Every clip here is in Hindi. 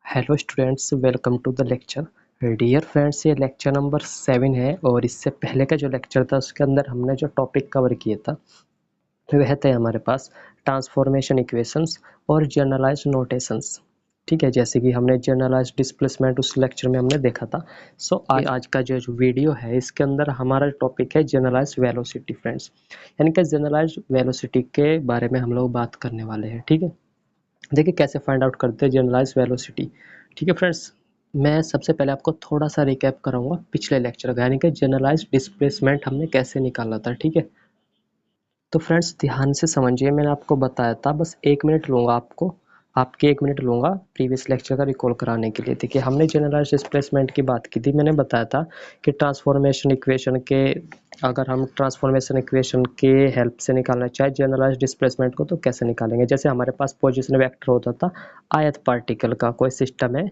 Hello students, welcome to the lecture. Dear friends, ये लेक्चर नंबर 7 है और इससे पहले का जो लेक्चर था उसके अंदर हमने जो टॉपिक कवर किया था वह थे हमारे पास ट्रांसफॉर्मेशन इक्वेशंस और जनरलाइज्ड नोटेशंस। ठीक है, जैसे कि हमने जनरलाइज्ड डिस्प्लेसमेंट उस लेक्चर में हमने देखा था। आज का जो वीडियो है इसके अंदर हमारा टॉपिक है जनरलाइज्ड वेलोसिटी फ्रेंड्स, यानी कि जनरलाइज्ड वेलोसिटी के बारे में हम लोग बात करने वाले हैं। ठीक है, देखिए कैसे फाइंड आउट करते हैं जनरलाइज वेलोसिटी। ठीक है फ्रेंड्स, मैं सबसे पहले आपको थोड़ा सा रिकैप कराऊंगा पिछले लेक्चर का, यानी कि जनरलाइज डिस्प्लेसमेंट हमने कैसे निकाला था। ठीक है, तो फ्रेंड्स ध्यान से समझिए, मैंने आपको बताया था, बस 1 मिनट लूँगा आपके 1 मिनट लूँगा प्रीवियस लेक्चर का रिकॉल कराने के लिए। देखिए हमने जनरलाइज डिस्प्लेसमेंट की बात की थी, मैंने बताया था कि ट्रांसफॉर्मेशन इक्वेशन के, अगर हम ट्रांसफॉर्मेशन इक्वेशन के हेल्प से निकालना चाहे जनरलाइज डिस्प्लेसमेंट को तो कैसे निकालेंगे। जैसे हमारे पास पोजिशन वेक्टर होता था आयत पार्टिकल का, कोई सिस्टम है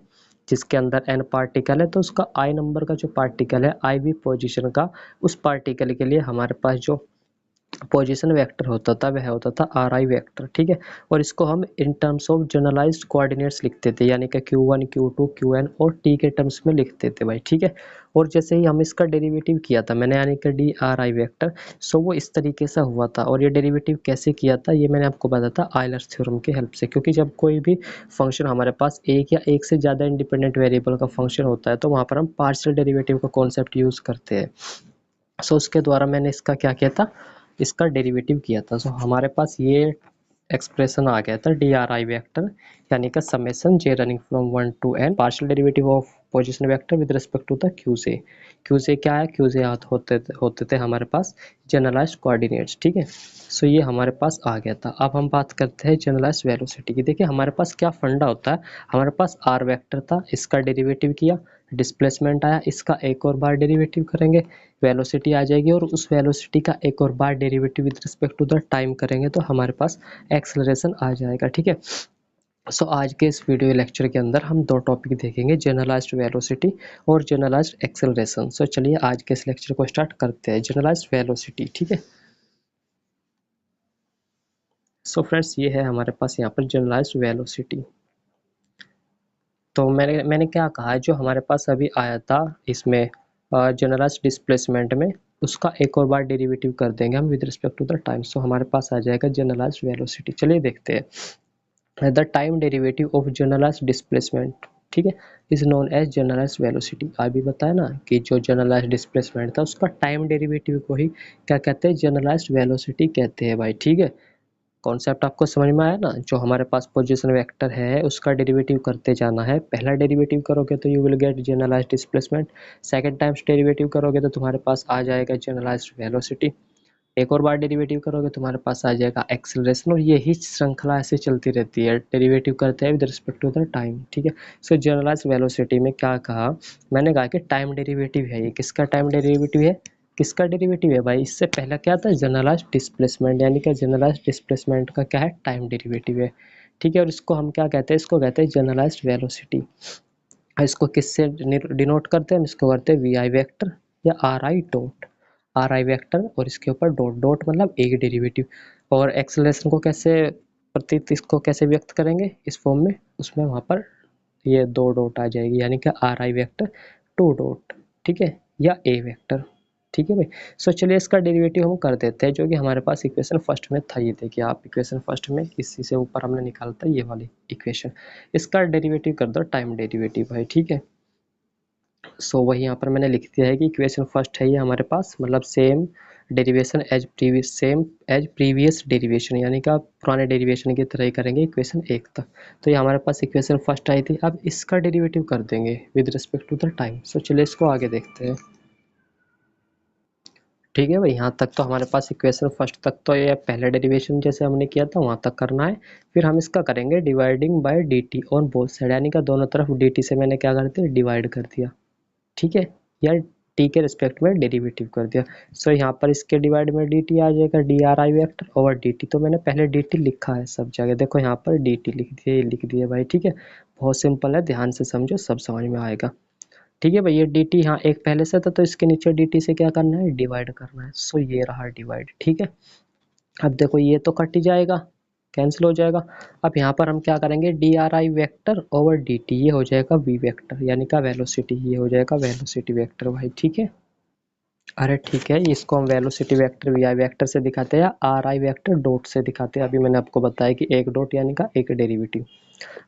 जिसके अंदर n पार्टिकल है तो उसका i नंबर का जो पार्टिकल है i भी पोजिशन का, उस पार्टिकल के लिए हमारे पास जो पोजीशन वेक्टर होता था वह होता था आर आई वेक्टर। ठीक है, और इसको हम in terms of generalised coordinates लिखते थे, यानी कि Q1 Q2 Qn और T के टर्म्स में लिखते थे भाई। ठीक है, और जैसे ही हम इसका डेरिवेटिव किया था मैंने, यानी कि डी आर आई वेक्टर, सो वो इस तरीके से हुआ था। और ये डेरिवेटिव कैसे किया था ये मैंने आपको बताया था आयलर्स थ्योरम के हेल्प से, क्योंकि जब कोई भी फंक्शन हमारे पास एक या एक से ज़्यादा इंडिपेंडेंट वेरिएबल का फंक्शन होता है तो वहाँ पर हम पार्शियल डेरिवेटिव का कॉन्सेप्ट यूज़ करते हैं। सो उसके द्वारा मैंने इसका क्या किया था, इसका डेरिवेटिव किया था। सो हमारे पास ये एक्सप्रेशन आ गया था डी आर आई वेक्टर, यानी कि summation J running from 1 to n partial derivative of position vector with respect to the Q से क्या है, क्यू से होते थे हमारे पास जनरलाइज्ड कोऑर्डिनेट्स। ठीक है, सो ये हमारे पास आ गया था। अब हम बात करते हैं जनरलाइज्ड वेलोसिटी की। देखिए हमारे पास क्या फंडा होता है, हमारे पास आर वेक्टर था, इसका डेरिवेटिव किया, डिस्प्लेसमेंट आया, इसका एक और बार डेरिवेटिव करेंगे, वेलोसिटी आ जाएगी, और उस वेलोसिटी का एक और बार derivative with respect to the time करेंगे तो हमारे पास एक्सेलरेशन आ जाएगा। ठीक है, सो आज के इस वीडियो लेक्चर के अंदर हम दो टॉपिक देखेंगे, जनरलाइज्ड वेलोसिटी और जनरलाइज्ड एक्सेलरेशन। सो चलिए आज के इस लेक्चर को स्टार्ट करते हैं। जनरलाइज्ड वेलोसिटी, ठीक है। सो फ्रेंड्स ये है हमारे पास यहाँ पर जनरलाइज्ड वेलोसिटी। तो मैंने क्या कहा, जो हमारे पास अभी आया था इसमें जनरलाइज्ड डिस्प्लेसमेंट में, उसका एक और बार डेरिवेटिव कर देंगे हम with respect to the time. So हमारे पास आ जाएगा जनरलाइज्ड वेलोसिटी। चलिए देखते हैं the time derivative of generalised displacement. ठीक है, is known as generalised velocity. अभी बताया ना कि जो जनरलाइज्ड डिस्प्लेसमेंट था उसका टाइम डेरिवेटिव को ही क्या कहते हैं, जनरलाइज्ड वेलोसिटी कहते हैं भाई। ठीक है, कॉन्सेप्ट आपको समझ में आया ना। जो हमारे पास पोजीशन वेक्टर है उसका डेरिवेटिव करते जाना है, पहला डेरिवेटिव करोगे तो you will get generalised displacement, second times derivative करोगे तो तुम्हारे पास आ जाएगा जनरलाइज्ड वेलोसिटी, एक और बार डेरिवेटिव करोगे तुम्हारे पास आ जाएगा एक्सेलरेशन, और यही श्रृंखला ऐसे चलती रहती है, डेरिवेटिव करते हैं with respect to the time. ठीक है, सो जनरलाइज्ड वेलोसिटी में क्या कहा मैंने, कहा कि टाइम डेरिवेटिव है। ये किसका टाइम डेरिवेटिव है, किसका डेरिवेटिव है भाई, इससे पहले क्या था, जनरलाइज्ड डिस्प्लेसमेंट, यानी कि जनरलाइज्ड डिस्प्लेसमेंट का क्या है, टाइम डेरिवेटिव है। ठीक है, और इसको हम क्या कहते हैं, इसको कहते हैं जनरलाइज्ड वेलोसिटी। इसको किससे डिनोट करते हैं, हम इसको करते हैं वी आई वेक्टर या are i dot, are I vector और इसके ऊपर डॉट, डॉट मतलब एक डेरिवेटिव। और एक्सेलरेशन को कैसे इसको कैसे व्यक्त करेंगे इस फॉर्म में, उसमें वहाँ पर ये दो डॉट आ जाएगी, यानी कि are I vector to dot, ठीक है, या ए वेक्टर। ठीक है भाई, सो चलिए इसका डेरिवेटिव हम कर देते हैं, जो कि हमारे पास इक्वेशन फर्स्ट में था। ये देखिए आप, इक्वेशन फर्स्ट में इसी से ऊपर हमने निकाला था ये वाली इक्वेशन, इसका डेरिवेटिव कर दो टाइम डेरिवेटिव भाई। ठीक है, सो वही यहाँ पर मैंने लिख दिया है कि इक्वेशन फर्स्ट है ये हमारे पास, मतलब same derivation as previous, same as previous derivation, यानी कि आप पुराने डेरिवेशन की तरह ही करेंगे इक्वेशन 1 तक। तो ये हमारे पास इक्वेशन फर्स्ट आई थी, अब इसका डेरिवेटिव कर देंगे with respect to the time. So चलिए इसको आगे देखते हैं। ठीक है भाई, यहाँ तक तो हमारे पास इक्वेशन फर्स्ट तक तो ये पहले डेरिवेशन जैसे हमने किया था वहाँ तक करना है। फिर हम इसका करेंगे dividing by D T on both side, यानी कि दोनों तरफ डी टी से मैंने क्या कर दिया, डिवाइड कर दिया। ठीक है, या टी के रिस्पेक्ट में डेरिवेटिव कर दिया। सो यहाँ पर इसके डिवाइड में डी टी आ जाएगा, डी आर आई वेक्टर ओवर डी टी। तो मैंने पहले डी टी लिखा है सब जगह, देखो यहाँ पर डी टी लिख दिया, ये लिख दिया भाई। ठीक है, बहुत सिंपल है, ध्यान से समझो सब समझ में आएगा। ठीक है भाई, ये डी टी यहाँ एक पहले से था तो इसके नीचे डी टी से क्या करना है, डिवाइड करना है। सो ये रहा डिवाइड। ठीक है, अब देखो ये तो कट ही जाएगा, कैंसिल हो जाएगा। अब यहाँ पर हम क्या करेंगे, डी आर आई वैक्टर ओवर डी टी, ये हो जाएगा वी वैक्टर यानी का वेलोसिटी, ये हो जाएगा वेलोसिटी वैक्टर भाई, ठीक है। अरे ठीक है, इसको हम velocity vector V I vector से दिखाते हैं या आर आई वेक्टर डॉट से दिखाते हैं। अभी मैंने आपको बताया कि एक डॉट यानी का एक डेरिवेटिव।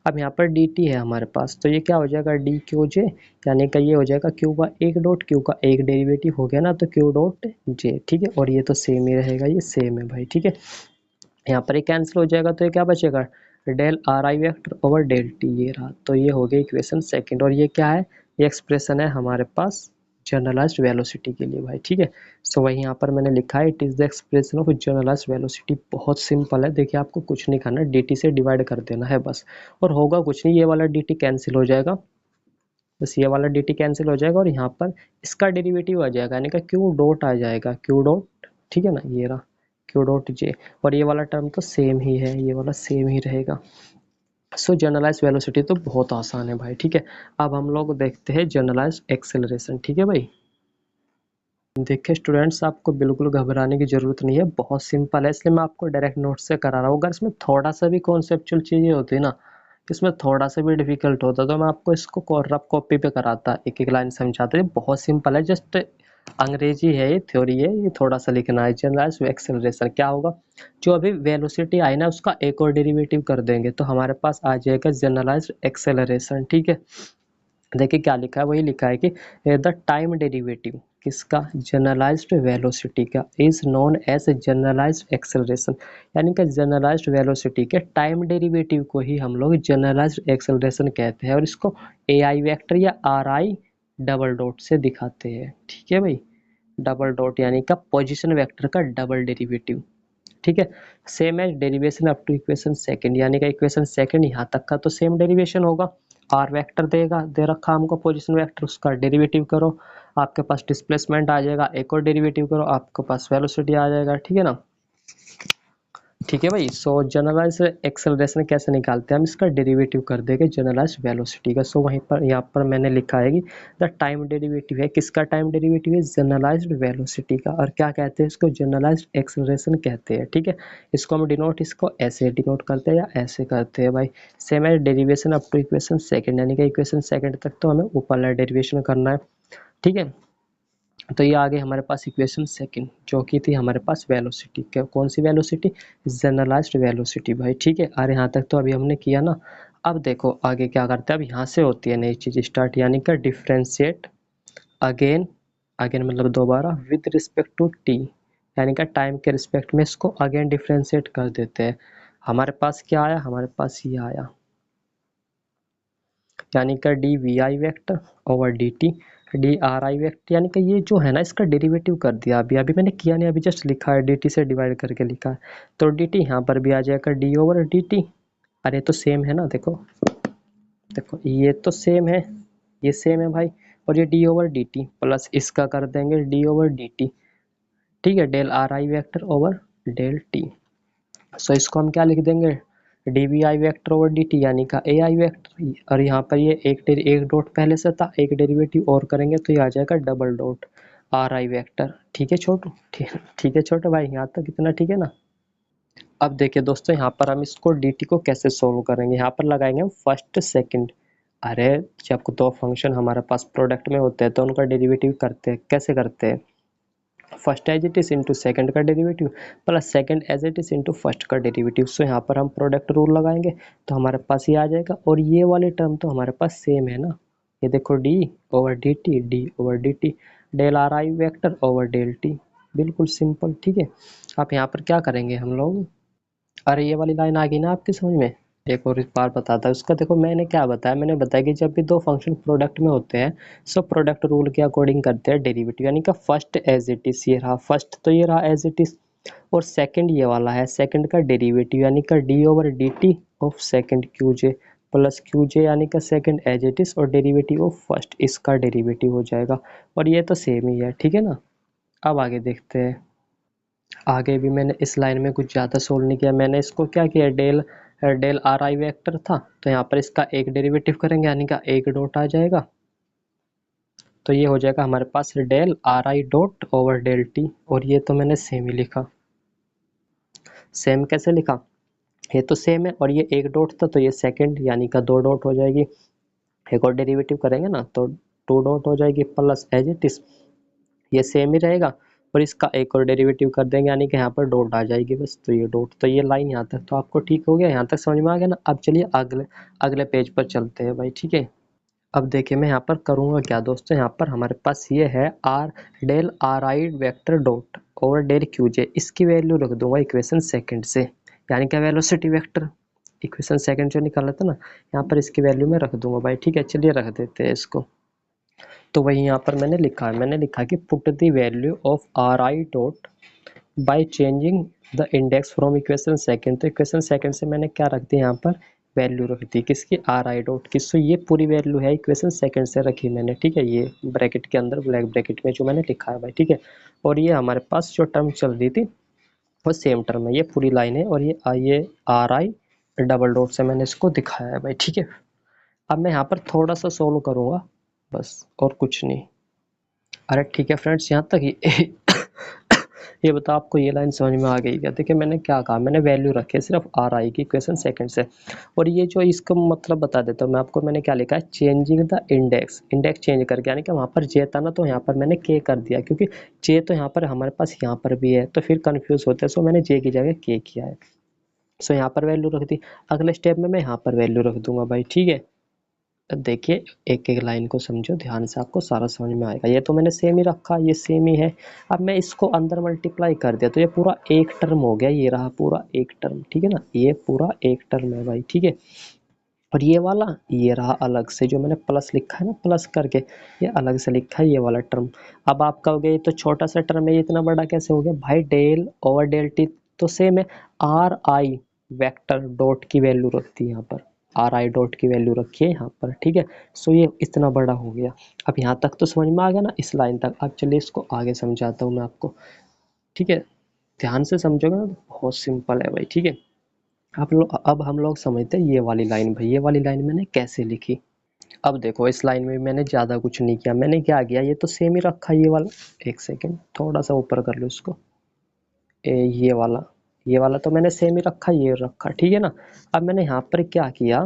अब यहाँ पर डी टी है हमारे पास, तो ये क्या हो जाएगा, डी क्यू जे यानी का ये हो जाएगा क्यू का एक डॉट, क्यू का एक डेरिवेटिव हो गया ना, तो क्यू डॉट जे, ठीक है। और ये तो सेम ही रहेगा, ये सेम है भाई, ठीक है। यहाँ पर ये कैंसिल हो जाएगा, तो ये क्या बचेगा, del are I vector over del T, ये रहा। तो ये हो गया इक्वेशन सेकंड। और ये क्या है, ये एक्सप्रेशन है हमारे पास जनरलाइज्ड वेलोसिटी के लिए भाई, ठीक है। सो वही यहाँ पर मैंने लिखा है, it is the expression of generalised velocity. बहुत सिंपल है, देखिए आपको कुछ नहीं करना, डी टी से डिवाइड कर देना है बस, और होगा कुछ नहीं, ये वाला डी टी कैंसिल हो जाएगा, बस ये वाला डी टी कैंसिल हो जाएगा, और यहाँ पर इसका डेरिवेटिव आ जाएगा यानी कि क्यू डॉट आ जाएगा, क्यू डॉट, ठीक है ना, ये रहा क्यू डॉट जे। और ये वाला टर्म तो सेम ही है, ये वाला सेम ही रहेगा। सो जनरलाइज वेलोसिटी तो बहुत आसान है भाई, ठीक है। अब हम लोग देखते हैं जनरलाइज एक्सेलरेशन, ठीक है भाई। देखिए स्टूडेंट्स, आपको बिल्कुल घबराने की ज़रूरत नहीं है, बहुत सिंपल है, इसलिए मैं आपको डायरेक्ट नोट से करा रहा हूँ। अगर इसमें थोड़ा सा भी कॉन्सेप्चुअल चीज़ें होती ना, इसमें थोड़ा सा भी डिफिकल्ट होता तो मैं आपको इसको रफ कॉपी पे कराता, एक एक लाइन समझाता। ये बहुत सिंपल है, जस्ट अंग्रेजी है, ये थ्योरी है, ये थोड़ा सा लिखना है। जनरलाइज एक्सेलरेशन क्या होगा, जो अभी वेलोसिटी आई ना, उसका एक और डेरिवेटिव कर देंगे तो हमारे पास आ जाएगा जनरलाइज एक्सेलरेशन, ठीक है। देखिए क्या लिखा है, वही लिखा है कि द टाइम डेरिवेटिव किसका, जनरलाइज्ड वेलोसिटी का, is known as generalised acceleration, यानी कि जनरलाइज्ड वेलोसिटी के टाइम डेरिवेटिव को ही हम लोग जनरलाइज्ड एक्सेलरेशन कहते हैं, और इसको ए आई वेक्टर या आर आई डबल डॉट से दिखाते हैं, ठीक है भाई। डबल डॉट यानी का पोजिशन वेक्टर का डबल डेरिवेटिव, ठीक है। Same as derivation up to equation second, यानी कि इक्वेशन सेकंड यहाँ तक का तो सेम डेरिवेशन होगा। आर वेक्टर देगा, दे रखा हमको पोजीशन वेक्टर, उसका डेरिवेटिव करो, आपके पास डिस्प्लेसमेंट आ जाएगा, एक और डेरिवेटिव करो, आपके पास वेलोसिटी आ जाएगा, ठीक है ना। ठीक है भाई। सो जनरलाइज एक्सेलरेशन कैसे निकालते हैं हम, इसका डेरिवेटिव कर देंगे जनरलाइज वेलोसिटी का। सो वहीं पर यहाँ पर मैंने लिखा है कि द टाइम डेरिवेटिव है, किसका टाइम डेरिवेटिव है, जनरलाइज्ड वेलोसिटी का। और क्या कहते हैं इसको, जनरलाइज्ड एक्सेलरेशन कहते हैं, ठीक है। इसको हम डिनोट, इसको ऐसे डिनोट करते हैं या ऐसे करते हैं भाई। सेम है derivation up to equation second, यानी कि इक्वेशन सेकंड तक तो हमें ऊपर डेरिवेशन करना है, ठीक है। तो ये आ गई हमारे पास इक्वेशन सेकंड, जो कि थी हमारे पास वेलोसिटी, क्या कौन सी वेलोसिटी, जनरलाइज्ड वेलोसिटी भाई, ठीक है। और यहाँ तक तो अभी हमने किया ना। अब देखो आगे क्या करते हैं, अब यहाँ से होती है नई चीज़ स्टार्ट, यानी कि डिफ्रेंशिएट अगेन, अगेन मतलब दोबारा, विद रिस्पेक्ट टू टी, यानी कि टाइम के रिस्पेक्ट में इसको अगेन डिफ्रेंशिएट कर देते हैं। हमारे पास क्या आया, हमारे पास ये आया, यानी कि D we I vector over D T D R I vector, यानी कि ये जो है ना, इसका डेरिवेटिव कर दिया। अभी अभी मैंने किया नहीं, अभी जस्ट लिखा है, डी टी से डिवाइड करके लिखा है, तो डी टी यहाँ पर भी आ जाएगा डी ओवर डी टी। अरे तो सेम है ना, देखो देखो ये तो सेम है, ये सेम है भाई। और ये d over D t plus इसका कर देंगे डी ओवर डी टी, ठीक है, del are I vector over del t. So इसको हम क्या लिख देंगे, d we i vector over D T, यानी का ए आई वैक्टर। और यहाँ पर ये एक डॉट पहले से था, एक डेरिवेटिव और करेंगे तो ये आ जाएगा double dot are I vector, ठीक है छोटू, ठीक है छोटे भाई, यहाँ तक इतना ठीक है ना। अब देखिए दोस्तों, यहाँ पर हम इसको डी टी को कैसे सोल्व करेंगे, यहाँ पर लगाएंगे हम फर्स्ट सेकेंड। अरे जब दो फंक्शन हमारे पास प्रोडक्ट में होते हैं तो उनका डेरिवेटिव करते हैं, कैसे करते हैं, first as it is into second का derivative plus second as it is into first का डेरिवेटिव। सो यहाँ पर हम प्रोडक्ट रूल लगाएंगे तो हमारे पास ये आ जाएगा, और ये वाले टर्म तो हमारे पास सेम है ना, ये देखो D over D T, D over D T, del are I vector over del T, बिल्कुल सिंपल, ठीक है। आप यहाँ पर क्या करेंगे हम लोग, अरे ये वाली लाइन आ गई ना आपकी समझ में, एक और बार बताता है उसका। देखो मैंने क्या बताया, मैंने बताया कि जब भी दो फंक्शन प्रोडक्ट में होते हैं, सो प्रोडक्ट रूल के अकॉर्डिंग करते हैं डेरिवेटिव, यानी कि फर्स्ट एज इट इज, ये रहा फर्स्ट, तो ये रहा एज इट इज, और सेकंड ये वाला है, सेकंड का डेरिवेटिव यानी कि d over D t of second q j plus q j, यानी कि सेकंड एज इट इज, और डेरिवेटिव ऑफ फर्स्ट, इसका डेरिवेटिव हो जाएगा। और ये तो सेम ही है, ठीक है ना। अब आगे देखते हैं, आगे भी मैंने इस लाइन में कुछ ज़्यादा सोल्व नहीं किया, मैंने इसको क्या किया, del del are I vector था, तो यहाँ पर इसका एक डेरिवेटिव करेंगे, यानी कि एक डॉट आ जाएगा, तो ये हो जाएगा हमारे पास del are i dot over del T. और ये तो मैंने सेम ही लिखा, सेम कैसे लिखा, ये तो सेम है, और ये एक डॉट था तो ये सेकंड यानी का 2 डॉट हो जाएगी। एक और डेरिवेटिव करेंगे ना तो 2 डॉट हो जाएगी प्लस एज इट इज, ये सेम ही रहेगा। और इसका एक और डेरिवेटिव कर देंगे यानी कि यहाँ पर डॉट आ जाएगी बस, तो ये डॉट, तो ये लाइन यहाँ तक तो आपको ठीक हो गया, यहाँ तक समझ में आ गया ना। अब चलिए अगले अगले पेज पर चलते हैं भाई, ठीक है। अब देखिए मैं यहाँ पर करूँगा क्या दोस्तों, यहाँ पर हमारे पास ये है r del are I vector dot over del Q j, इसकी वैल्यू रख दूंगा इक्वेशन सेकंड से, यानी क्या वेलोसिटी वेक्टर इक्वेशन सेकंड से निकाला था ना, यहाँ पर इसकी वैल्यू में रख दूंगा भाई, ठीक है। चलिए रख देते हैं इसको। तो वही यहाँ पर मैंने लिखा है, मैंने लिखा कि put the value of are i dot by changing the index from equation second. तो इक्वेशन सेकंड से मैंने क्या रख दिया यहाँ पर, वैल्यू रख दी किसकी, आर आई डॉट की। सो ये पूरी वैल्यू है इक्वेशन सेकंड से रखी मैंने, ठीक है, ये ब्रैकेट के अंदर ब्लैक ब्रैकेट में जो मैंने लिखा है भाई, ठीक है। और ये हमारे पास जो टर्म चल रही थी वो सेम टर्म है, ये पूरी लाइन है, और ये आर आई डबल डॉट से मैंने इसको दिखाया है भाई, ठीक है। अब मैं यहाँ पर थोड़ा सा सोल्व करूँगा बस, और कुछ नहीं। अरे ठीक है फ्रेंड्स, यहाँ तक ही ये बताओ आपको ये लाइन समझ में आ गई क्या? देखिए मैंने क्या कहा, मैंने वैल्यू रखी है सिर्फ आर आई की इक्वेशन सेकंड से, और ये जो इसका मतलब बता देता हूँ मैं आपको, मैंने क्या लिखा है, changing the index, index change करके, यानी कि वहाँ पर जे था ना तो यहाँ पर मैंने के कर दिया, क्योंकि जे तो यहाँ पर हमारे पास यहाँ पर भी है तो फिर कन्फ्यूज होते हैं, सो मैंने जे की जगह के किया है। सो यहाँ पर वैल्यू रख दी, अगले स्टेप में मैं यहाँ पर वैल्यू रख दूंगा भाई, ठीक है। देखिए एक एक लाइन को समझो ध्यान से, आपको सारा समझ में आएगा। ये तो मैंने सेम ही रखा, ये सेम ही है। अब मैं इसको अंदर मल्टीप्लाई कर दिया तो ये पूरा एक टर्म हो गया, ये रहा पूरा एक टर्म, ठीक है ना, ये पूरा एक टर्म है भाई, ठीक है। और ये वाला ये रहा अलग से, जो मैंने प्लस लिखा है ना, प्लस करके ये अलग से लिखा है ये वाला टर्म। अब आप कहोगे ये तो छोटा सा टर्म है, ये इतना बड़ा कैसे हो गया भाई, डेल ओवर डेल टी तो सेम है, आर आई वेक्टर डॉट की वैल्यू रखती है यहाँ पर, आर आई डॉट की वैल्यू रखी है यहाँ पर, ठीक है। सो ये इतना बड़ा हो गया। अब यहाँ तक तो समझ में आ गया ना, इस लाइन तक। अब चलिए इसको आगे समझाता हूँ मैं आपको, ठीक है। ध्यान से समझोगे ना, बहुत सिंपल है भाई, ठीक है। आप लोग, अब हम लोग समझते हैं ये वाली लाइन भाई, ये वाली लाइन मैंने कैसे लिखी। अब देखो इस लाइन में मैंने ज़्यादा कुछ नहीं किया, मैंने क्या किया, ये तो सेम ही रखा ये वाला, एक सेकेंड थोड़ा सा ऊपर कर लो इसको, ये वाला तो मैंने सेम ही रखा, ये रखा, ठीक है ना। अब मैंने यहाँ पर क्या किया,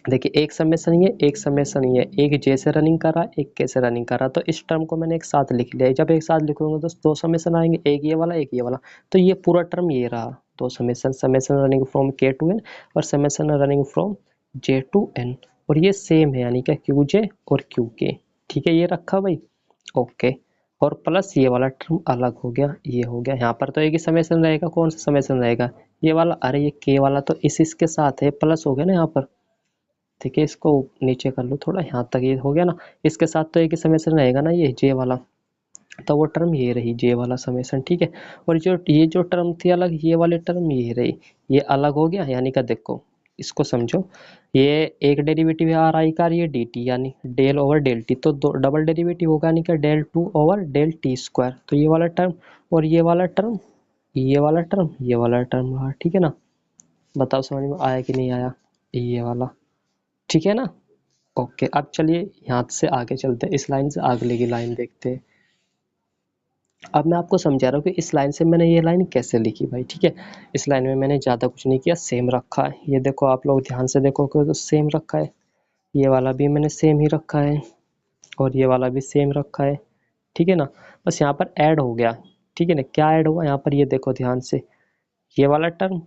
देखिए एक समेशन ये एक समेशन ये, एक जे से रनिंग कर रहा है एक के से रनिंग कर रहा है, तो इस टर्म को मैंने एक साथ लिख लिया। जब एक साथ लिखूंगा तो दो समेशन आएंगे, एक ये वाला एक ये वाला, तो ये पूरा टर्म ये रहा, दो summation, summation running from K to N और summation running from J to N, और ये सेम है यानी क्या क्यू जे और क्यू के, ठीक है, ये रखा भाई, ओके। और प्लस ये वाला टर्म अलग हो गया, ये हो गया। यहाँ पर तो एक ही समेशन रहेगा, कौन सा समेशन रहेगा, ये वाला, अरे ये के वाला तो इसके साथ है, प्लस हो गया ना यहाँ पर, ठीक है। इसको नीचे कर लो थोड़ा, यहाँ तक ये हो गया ना, इसके साथ तो एक ही समेशन रहेगा ना, ये जे वाला, तो वो टर्म ये रही जे वाला समेशन, ठीक है। और जो ये जो टर्म थी अलग, ये वाली टर्म ये रही, ये अलग हो गया, यानी कि देखो इसको समझो, ये एक डेरिवेटिव है आर आई का, ये डी टी यानी डेल ओवर डेल टी, तो दो डबल डेरिवेटिव होगा, यानी कि del two over del T square, तो ये वाला टर्म और ये वाला टर्म, ये वाला टर्म, ये वाला टर्म रहा, ठीक है ना। बताओ समझ में आया कि नहीं आया, ये वाला, ठीक है ना, ओके। अब चलिए यहाँ से आगे चलते हैं, इस लाइन से अगले की लाइन देखते हैं। अब मैं आपको समझा रहा हूँ कि इस लाइन से मैंने ये लाइन कैसे लिखी भाई, ठीक है। इस लाइन में मैंने ज़्यादा कुछ नहीं किया, सेम रखा है, ये देखो आप लोग ध्यान से देखो तो सेम रखा है, ये वाला भी मैंने सेम ही रखा है, और ये वाला भी सेम रखा है, ठीक है ना। बस यहाँ पर ऐड हो गया, ठीक है ना, क्या ऐड हुआ यहाँ पर, ये देखो ध्यान से, ये वाला टर्म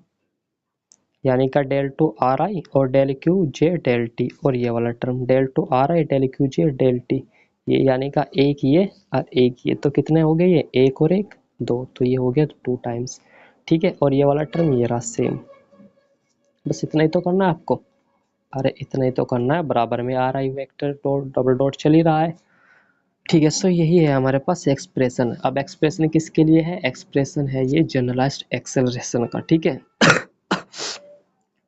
यानी का डेल टू आर आई और del Q J del T, और ये वाला term del two R I del Q J del T, ये यानी का एक ये और एक ये, तो कितने हो गए ये, एक और एक दो, तो ये हो गया 2 टाइम्स, ठीक है। और ये वाला टर्म ये रहा सेम, बस इतना ही तो करना है आपको, अरे इतना ही तो करना है, बराबर में are I vector dot double dot चल ही रहा है, ठीक है। सो यही है हमारे पास एक्सप्रेशन। अब एक्सप्रेशन किसके लिए है, एक्सप्रेशन है ये जनरलाइज्ड एक्सेलरेशन का, ठीक है,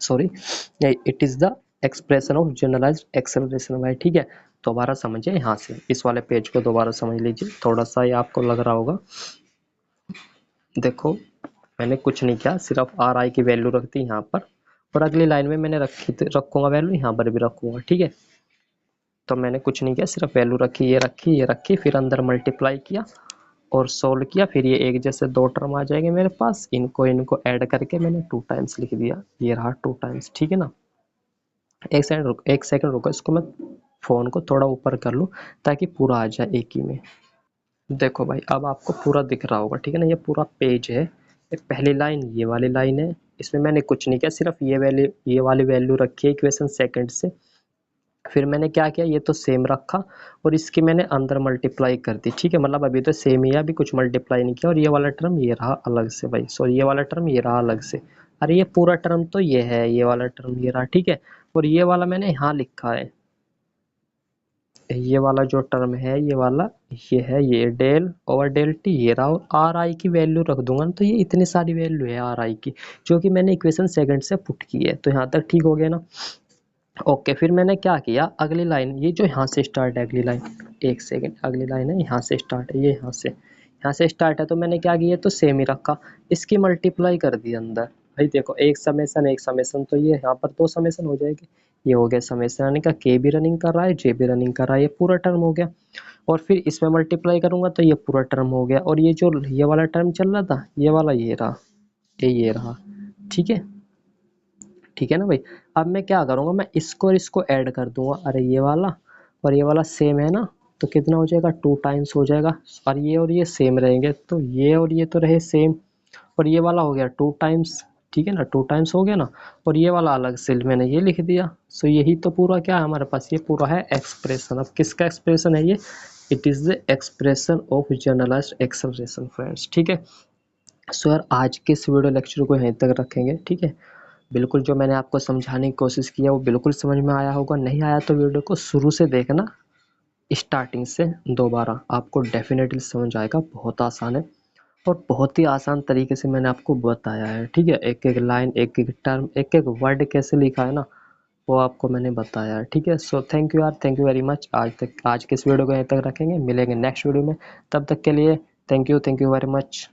sorry, it is the expression of generalised acceleration भाई, ठीक है। दोबारा समझिए, यहाँ से इस वाले पेज को दोबारा समझ लीजिए, थोड़ा सा ये आपको लग रहा होगा। देखो मैंने कुछ नहीं किया, सिर्फ आर आई की वैल्यू रख दी यहाँ पर, और अगली लाइन में मैंने रखूंगा वैल्यू, यहाँ पर भी रखूंगा, ठीक है। तो मैंने कुछ नहीं किया, सिर्फ वैल्यू रखी, ये रखी, ये रखी, फिर अंदर मल्टीप्लाई किया, और सोल्व किया, फिर ये एक जैसे दो टर्म आ जाएंगे मेरे पास, इनको इनको ऐड करके मैंने 2 टाइम्स लिख दिया, ये रहा 2 टाइम्स। ठीक है ना, एक सेकंड रुको, इसको मैं फ़ोन को थोड़ा ऊपर कर लूँ ताकि पूरा आ जाए एक ही में। देखो भाई, अब आपको पूरा दिख रहा होगा, ठीक है ना, ये पूरा पेज है। ये पहली लाइन, ये वाली लाइन है, इसमें मैंने कुछ नहीं किया, सिर्फ ये वैल्यू, ये वाली वैल्यू रखी है इक्वेशन सेकंड से। फिर मैंने क्या किया, ये तो सेम रखा और इसकी मैंने अंदर मल्टीप्लाई कर दी। ठीक है, मतलब अभी तो सेम ही है, अभी कुछ मल्टीप्लाई नहीं किया। और ये वाला टर्म ये रहा अलग से भाई, सॉरी ये वाला टर्म ये रहा अलग से। अरे ये पूरा टर्म तो ये है, ये वाला टर्म ये रहा, ठीक है। और ये वाला मैंने यहाँ लिखा है, ये वाला जो टर्म है ये वाला, ये है, ये डेल ओवर डेल टी ये रहा। और आर आई की वैल्यू रख दूंगा ना, तो ये इतनी सारी वैल्यू है आर आई की, जो कि मैंने इक्वेशन सेकंड से पुट की है। तो यहाँ तक ठीक हो गया ना। ओके, फिर मैंने क्या किया, अगली लाइन, ये जो यहाँ से स्टार्ट है अगली लाइन, एक सेकेंड, अगली लाइन है यहाँ से स्टार्ट है, ये यहाँ से स्टार्ट है, तो मैंने क्या किया, तो सेम ही रखा, इसकी मल्टीप्लाई कर दी अंदर। भाई देखो, एक समेसन, तो ये यहाँ पर 2 समेसन हो जाएगी। ये हो गया समेसन, यानी कि के भी रनिंग कर रहा है, जे भी रनिंग कर रहा है, ये पूरा टर्म हो गया। और फिर इसमें मल्टीप्लाई करूंगा तो ये पूरा टर्म हो गया। और ये जो ये वाला टर्म चल रहा था, ये वाला ये रहा, ये रहा। ठीक है, ठीक है ना भाई। अब मैं क्या करूँगा, मैं इसको और इसको ऐड कर दूंगा। अरे ये वाला और ये वाला सेम है ना, तो कितना हो जाएगा, 2 टाइम्स हो जाएगा। और ये सेम रहेंगे, तो ये और ये तो रहे सेम। और ये वाला हो गया 2 टाइम्स, ठीक है ना, 2 टाइम्स हो गया ना। और ये वाला अलग से मैंने ये लिख दिया। सो यही तो पूरा क्या है हमारे पास, ये पूरा है एक्सप्रेशन। अब किसका एक्सप्रेशन है ये, it is the expression of generalised acceleration friends. ठीक है, सो यार आज के इस वीडियो लेक्चर को यहीं तक रखेंगे। ठीक है, बिल्कुल जो मैंने आपको समझाने की कोशिश की है वो बिल्कुल समझ में आया होगा। नहीं आया तो वीडियो को शुरू से देखना, स्टार्टिंग से दोबारा, आपको डेफिनेटली समझ आएगा। बहुत आसान है और बहुत ही आसान तरीके से मैंने आपको बताया है। ठीक है, एक एक लाइन, एक एक टर्म, एक एक वर्ड कैसे लिखा है ना, वो आपको मैंने बताया है। ठीक है, सो थैंक यू यार, थैंक यू वेरी मच। आज के इस वीडियो को यहीं तक रखेंगे, मिलेंगे नेक्स्ट वीडियो में। तब तक के लिए थैंक यू वेरी मच।